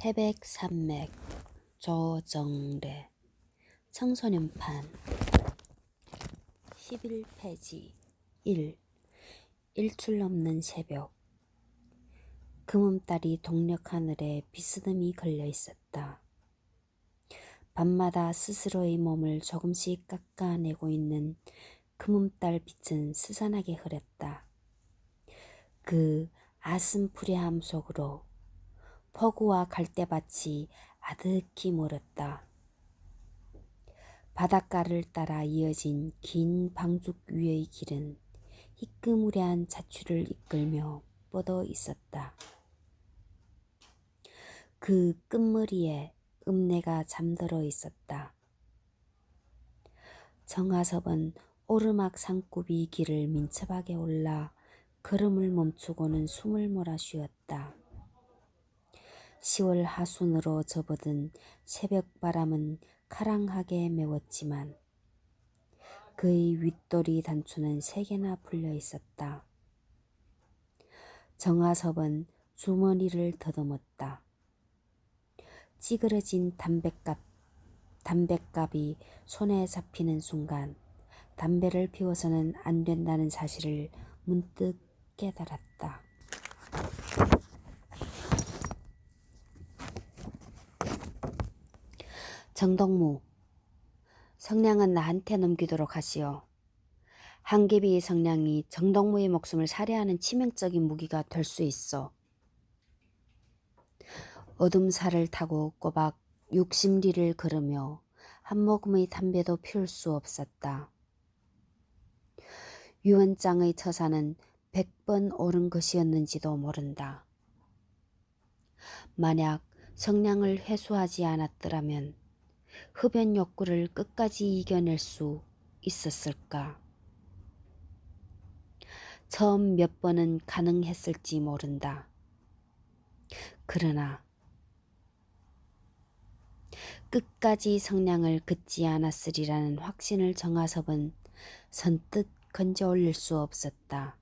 태백산맥 조정래 청소년판 11페이지 1. 일출 넘는 새벽. 금음달이 동력 하늘에 비스듬히 걸려 있었다. 밤마다 스스로의 몸을 조금씩 깎아내고 있는 금음달 빛은 스산하게 흐렸다. 그 아슴푸레함 속으로 포구와 갈대밭이 아득히 멀었다. 바닷가를 따라 이어진 긴 방죽 위의 길은 희끄무레한 자취를 이끌며 뻗어 있었다. 그 끝머리에 읍내가 잠들어 있었다. 정하섭은 오르막 산굽이 길을 민첩하게 올라 걸음을 멈추고는 숨을 몰아 쉬었다. 10월 하순으로 접어든 새벽 바람은 카랑하게 메웠지만 그의 윗도리 단추는 3개나 풀려 있었다. 정하섭은 주머니를 더듬었다. 찌그러진 담뱃갑이 손에 잡히는 순간 담배를 피워서는 안 된다는 사실을 문득 깨달았다. 정덕무, 성냥은 나한테 넘기도록 하시오. 한개비의 성냥이 정덕무의 목숨을 살해하는 치명적인 무기가 될 수 있어. 어둠살을 타고 꼬박 60리를 걸으며 한 모금의 담배도 피울 수 없었다. 유언장의 처사는 100번 옳은 것이었는지도 모른다. 만약 성냥을 회수하지 않았더라면 흡연 욕구를 끝까지 이겨낼 수 있었을까? 처음 몇 번은 가능했을지 모른다. 그러나 끝까지 성냥을 긋지 않았으리라는 확신을 정하섭은 선뜻 건져 올릴 수 없었다.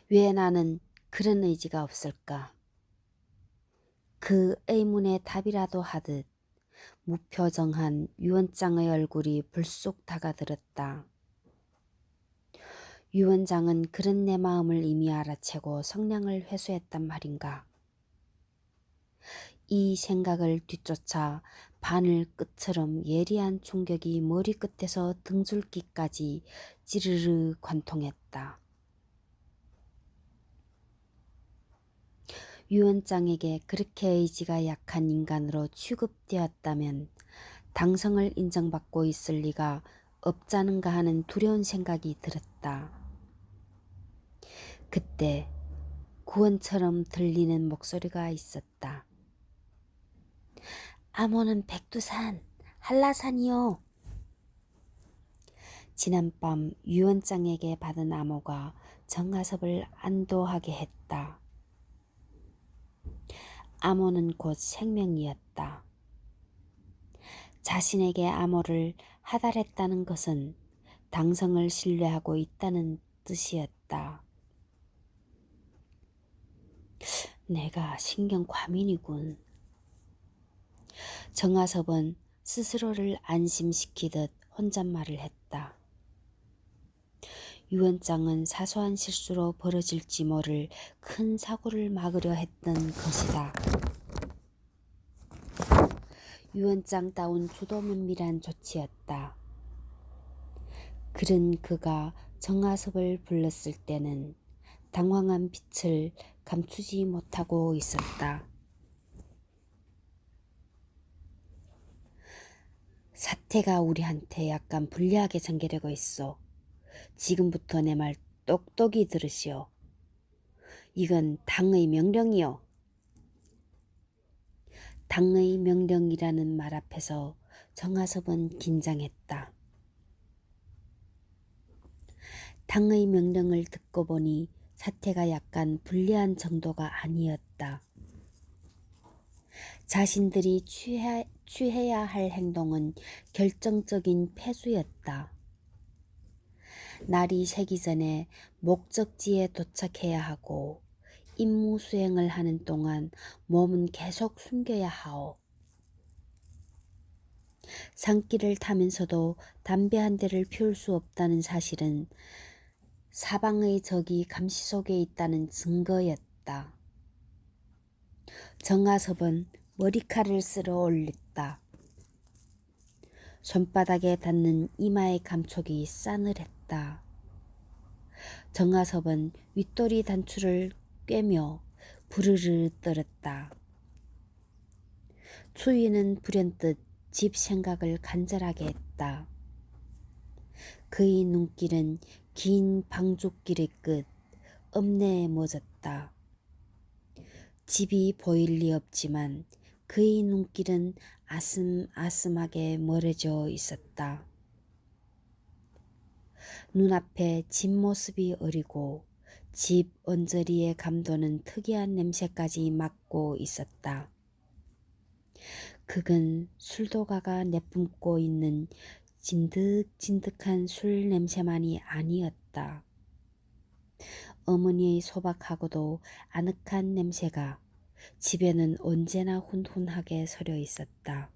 왜 나는 그런 의지가 없을까? 그 의문에 답이라도 하듯 무표정한 유언장의 얼굴이 불쑥 다가들었다. 유언장은 그런 내 마음을 이미 알아채고 성냥을 회수했단 말인가? 이 생각을 뒤쫓아 바늘 끝처럼 예리한 충격이 머리끝에서 등줄기까지 찌르르 관통했다. 유언장에게 그렇게 의지가 약한 인간으로 취급되었다면 당성을 인정받고 있을 리가 없자는가 하는 두려운 생각이 들었다. 그때 구원처럼 들리는 목소리가 있었다. 암호는 백두산, 한라산이요. 지난밤 유언장에게 받은 암호가 정하섭을 안도하게 했다. 암호는 곧 생명이었다. 자신에게 암호를 하달했다는 것은 당성을 신뢰하고 있다는 뜻이었다. 내가 신경과민이군. 정하섭은 스스로를 안심시키듯 혼잣말을 했다. 유언장은 사소한 실수로 벌어질지 모를 큰 사고를 막으려 했던 것이다. 유언장다운 주도면밀한 조치였다. 그런 그가 정하섭을 불렀을 때는 당황한 빛을 감추지 못하고 있었다. 사태가 우리한테 약간 불리하게 전개되고 있어. 지금부터 내 말 똑똑히 들으시오. 이건 당의 명령이요. 당의 명령이라는 말 앞에서 정하섭은 긴장했다. 당의 명령을 듣고 보니 사태가 약간 불리한 정도가 아니었다. 자신들이 취해야 할 행동은 결정적인 패수였다. 날이 새기 전에 목적지에 도착해야 하고 임무 수행을 하는 동안 몸은 계속 숨겨야 하오. 산길을 타면서도 담배 한 대를 피울 수 없다는 사실은 사방의 적이 감시 속에 있다는 증거였다. 정하섭은 머리칼을 쓸어 올렸다. 손바닥에 닿는 이마의 감촉이 싸늘했다. 정하섭은 윗도리 단추를 꿰며 부르르 떨었다. 추위는 불현듯 집 생각을 간절하게 했다. 그의 눈길은 긴 방죽길의 끝 읍내에 멎었다. 집이 보일 리 없지만 그의 눈길은 아슴아슴하게 멀어져 있었다. 눈앞에 집 모습이 어리고 집 언저리에 감도는 특이한 냄새까지 맡고 있었다. 그건 술도가가 내뿜고 있는 진득진득한 술 냄새만이 아니었다. 어머니의 소박하고도 아늑한 냄새가 집에는 언제나 훈훈하게 서려 있었다.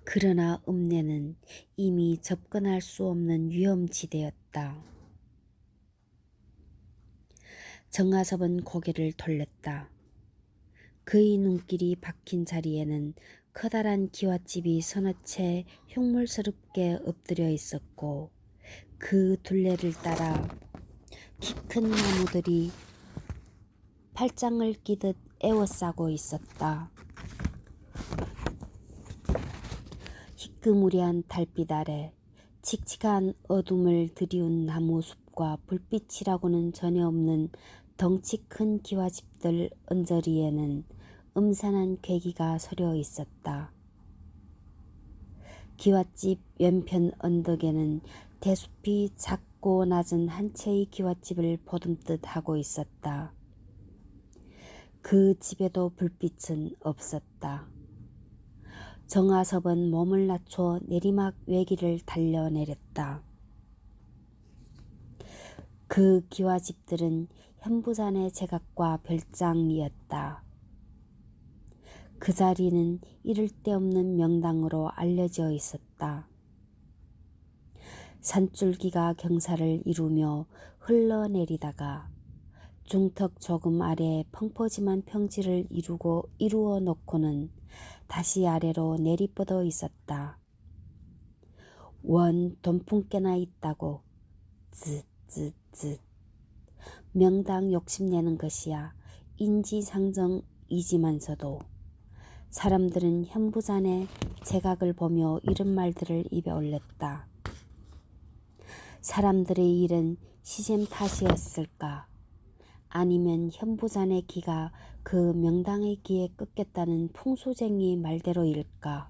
그러나 읍내는 이미 접근할 수 없는 위험지대였다. 정하섭은 고개를 돌렸다. 그의 눈길이 박힌 자리에는 커다란 기와집이 서너 채 흉물스럽게 엎드려 있었고 그 둘레를 따라 키 큰 나무들이 팔짱을 끼듯 에워싸고 있었다. 희끄무리한 달빛 아래 칙칙한 어둠을 드리운 나무숲과 불빛이라고는 전혀 없는 덩치 큰 기와집들 언저리에는 음산한 괴기가 서려 있었다. 기와집 왼편 언덕에는 대숲이 작고 낮은 한 채의 기와집을 보듬듯 하고 있었다. 그 집에도 불빛은 없었다. 정하섭은 몸을 낮춰 내리막 외길을 달려내렸다. 그 기와집들은 현부산의 제각과 별장이었다. 그 자리는 이를 데 없는 명당으로 알려져 있었다. 산줄기가 경사를 이루며 흘러내리다가 중턱 조금 아래 펑퍼짐한 평지를 이루어 놓고는 다시 아래로 내리뻗어 있었다. 원 돈풍께나 있다고 쯧쯧쯧. 명당 욕심내는 것이야 인지상정이지만서도 사람들은 현부산의 제각을 보며 이런 말들을 입에 올렸다. 사람들의 일은 시샘 탓이었을까? 아니면 현부산의 기가 그 명당의 기에 꺾였다는 풍수쟁이 말대로일까?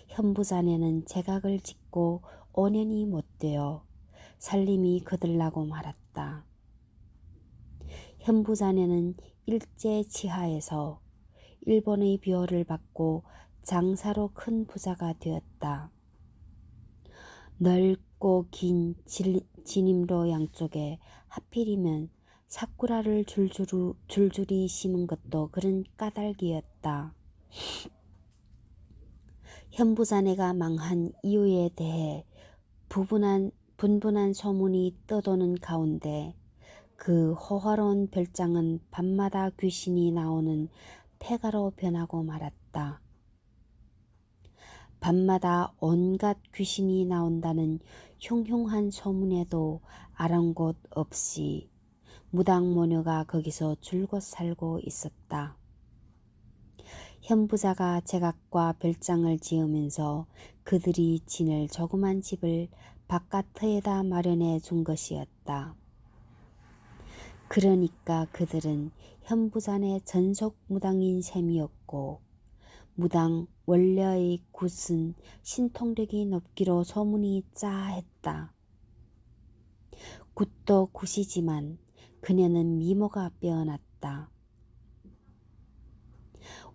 현부산에는 제각을 짓고 5년이 못 되어 살림이 거들나고 말았다. 현부산에는 일제 치하에서 일본의 비호를 받고 장사로 큰 부자가 되었다. 넓고 긴 진임로 양쪽에 하필이면 사쿠라를 줄줄이 심은 것도 그런 까닭이었다. 현부자네가 망한 이유에 대해 분분한 소문이 떠도는 가운데 그 호화로운 별장은 밤마다 귀신이 나오는 폐가로 변하고 말았다. 밤마다 온갖 귀신이 나온다는 흉흉한 소문에도 아랑곳 없이 무당모녀가 거기서 줄곧 살고 있었다. 현부자가 제각과 별장을 지으면서 그들이 지낼 조그만 집을 바깥에다 마련해 준 것이었다. 그러니까 그들은 현부자네 전속 무당인 셈이었고 무당 원래의 굿은 신통력이 높기로 소문이 짜했다. 굿도 굿이지만 그녀는 미모가 빼어났다.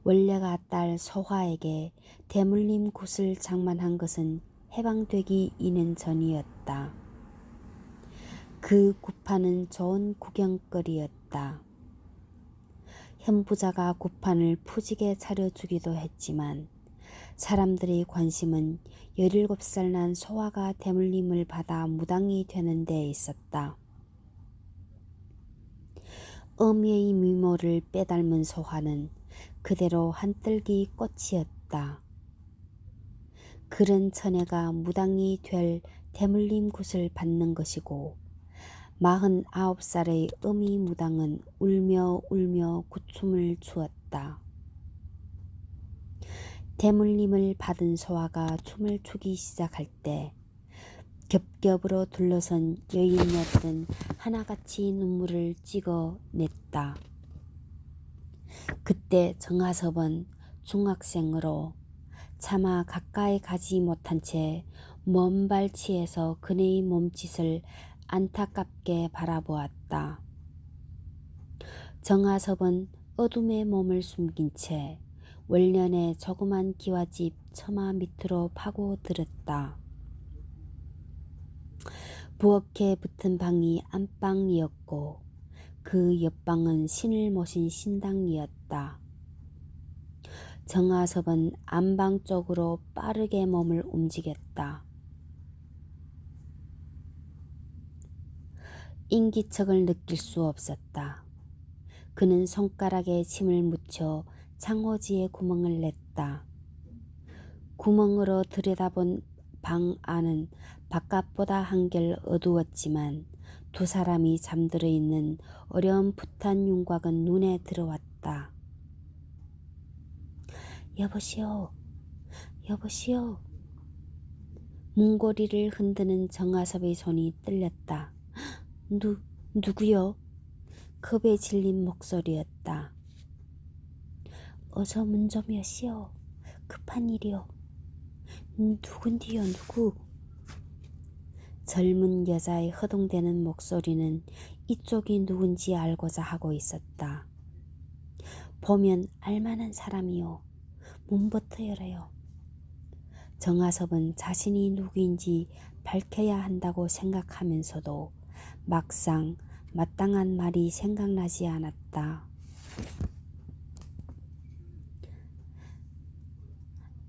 원래가 딸 소화에게 대물림 굿을 장만한 것은 해방되기 2년 전이었다. 그 굿판은 좋은 구경거리였다. 현부자가 굿판을 푸지게 차려주기도 했지만 사람들의 관심은 17살 난 소화가 대물림을 받아 무당이 되는 데 있었다. 어미의 미모를 빼닮은 소화는 그대로 한뜰기 꽃이었다. 그런 처녀가 무당이 될 대물림 굿을 받는 것이고 49살의 어미 무당은 울며 굿춤을 추었다. 대물림을 받은 소화가 춤을 추기 시작할 때 겹겹으로 둘러선 여인이었던 하나같이 눈물을 찍어냈다. 그때 정하섭은 중학생으로 차마 가까이 가지 못한 채 먼 발치에서 그네의 몸짓을 안타깝게 바라보았다. 정하섭은 어둠에 몸을 숨긴 채 월년의 조그만 기와집 처마 밑으로 파고들었다. 부엌에 붙은 방이 안방이었고 그 옆방은 신을 모신 신당이었다. 정하섭은 안방 쪽으로 빠르게 몸을 움직였다. 인기척을 느낄 수 없었다. 그는 손가락에 침을 묻혀 창호지에 구멍을 냈다. 구멍으로 들여다본 방 안은 바깥보다 한결 어두웠지만 두 사람이 잠들어 있는 어렴풋한 윤곽은 눈에 들어왔다. 여보시오, 여보시오. 문고리를 흔드는 정하섭의 손이 떨렸다. 누구요? 겁에 질린 목소리였다. 어서 문 좀 여시오. 급한 일이오. 누군디요, 누구? 젊은 여자의 허둥대는 목소리는 이쪽이 누군지 알고자 하고 있었다. 보면 알만한 사람이요. 문부터 열어요. 정하섭은 자신이 누구인지 밝혀야 한다고 생각하면서도 막상 마땅한 말이 생각나지 않았다.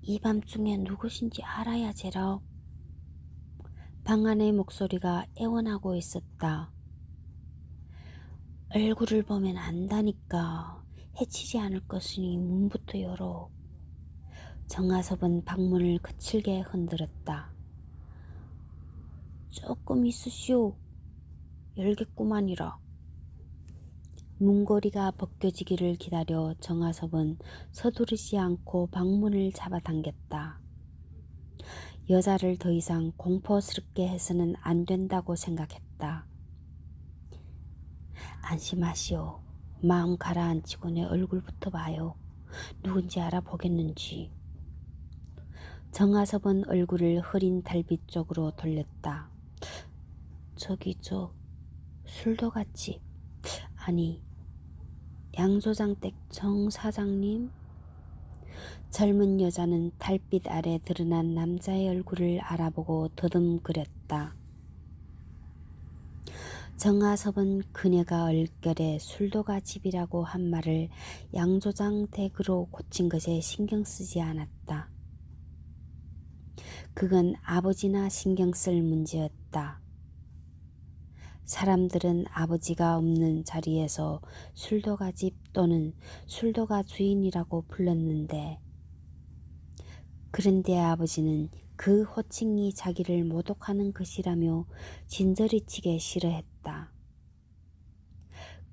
이 밤중에 누구신지 알아야 제라. 방 안의 목소리가 애원하고 있었다. 얼굴을 보면 안다니까. 해치지 않을 것이니 문부터 열어. 정하섭은 방문을 거칠게 흔들었다. 조금 있으시오. 열겠구만이라. 문고리가 벗겨지기를 기다려 정하섭은 서두르지 않고 방문을 잡아당겼다. 여자를 더 이상 공포스럽게 해서는 안 된다고 생각했다. 안심하시오. 마음 가라앉히고 내 얼굴부터 봐요. 누군지 알아보겠는지. 정하섭은 얼굴을 흐린 달빛 쪽으로 돌렸다. 저기 술도같이. 아니, 양조장댁 정 사장님? 젊은 여자는 달빛 아래 드러난 남자의 얼굴을 알아보고 더듬거렸다. 정하섭은 그녀가 얼결에 술도가 집이라고 한 말을 양조장 댁으로 고친 것에 신경 쓰지 않았다. 그건 아버지나 신경 쓸 문제였다. 사람들은 아버지가 없는 자리에서 술도가 집 또는 술도가 주인이라고 불렀는데 그런데 아버지는 그 호칭이 자기를 모독하는 것이라며 진저리치게 싫어했다.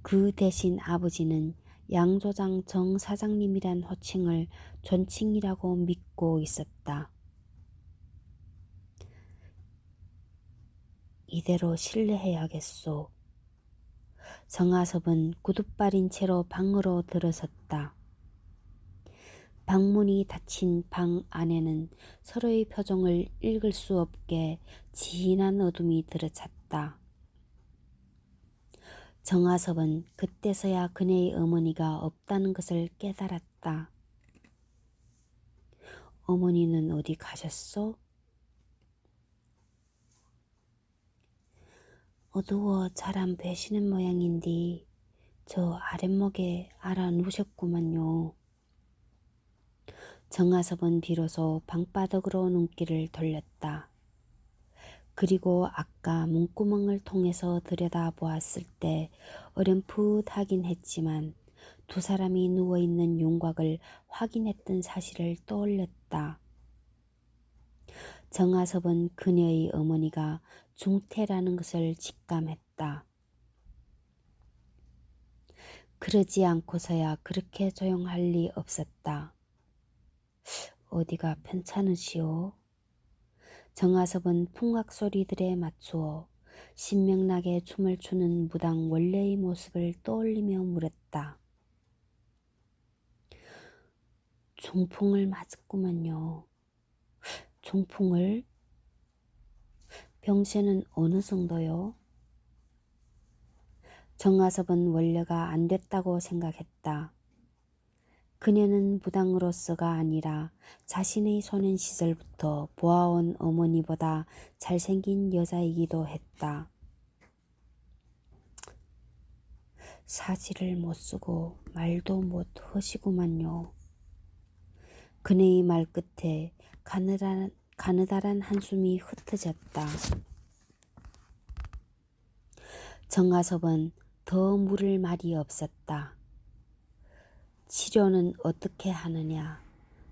그 대신 아버지는 양조장 정 사장님이란 호칭을 존칭이라고 믿고 있었다. 이대로 신뢰해야겠소. 정하섭은 구둣발인 채로 방으로 들어섰다. 방문이 닫힌 방 안에는 서로의 표정을 읽을 수 없게 진한 어둠이 들어찼다. 정하섭은 그때서야 그네의 어머니가 없다는 것을 깨달았다. 어머니는 어디 가셨소? 어두워 잘 안 보시는 모양인데 저 아랫목에 알아 누우셨구만요. 정아섭은 비로소 방바닥으로 눈길을 돌렸다. 그리고 아까 문구멍을 통해서 들여다보았을 때 어렴풋하긴 했지만 두 사람이 누워있는 윤곽을 확인했던 사실을 떠올렸다. 정아섭은 그녀의 어머니가 중태라는 것을 직감했다. 그러지 않고서야 그렇게 조용할 리 없었다. 어디가 편찮으시오? 정아섭은 풍악 소리들에 맞추어 신명나게 춤을 추는 무당 원래의 모습을 떠올리며 물었다. 중풍을 맞았구만요. 중풍을? 병세는 어느 정도요? 정아섭은 원래가 안 됐다고 생각했다. 그녀는 무당으로서가 아니라 자신의 소년 시절부터 보아온 어머니보다 잘생긴 여자이기도 했다. 사지를 못 쓰고 말도 못 하시구만요. 그녀의 말 끝에 가느다란 한숨이 흩어졌다. 정아섭은 더 물을 말이 없었다. 치료는 어떻게 하느냐,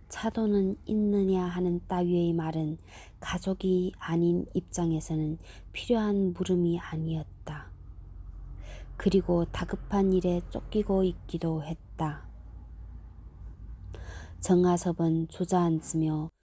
차도는 있느냐 하는 따위의 말은 가족이 아닌 입장에서는 필요한 물음이 아니었다. 그리고 다급한 일에 쫓기고 있기도 했다. 정아섭은 주저앉으며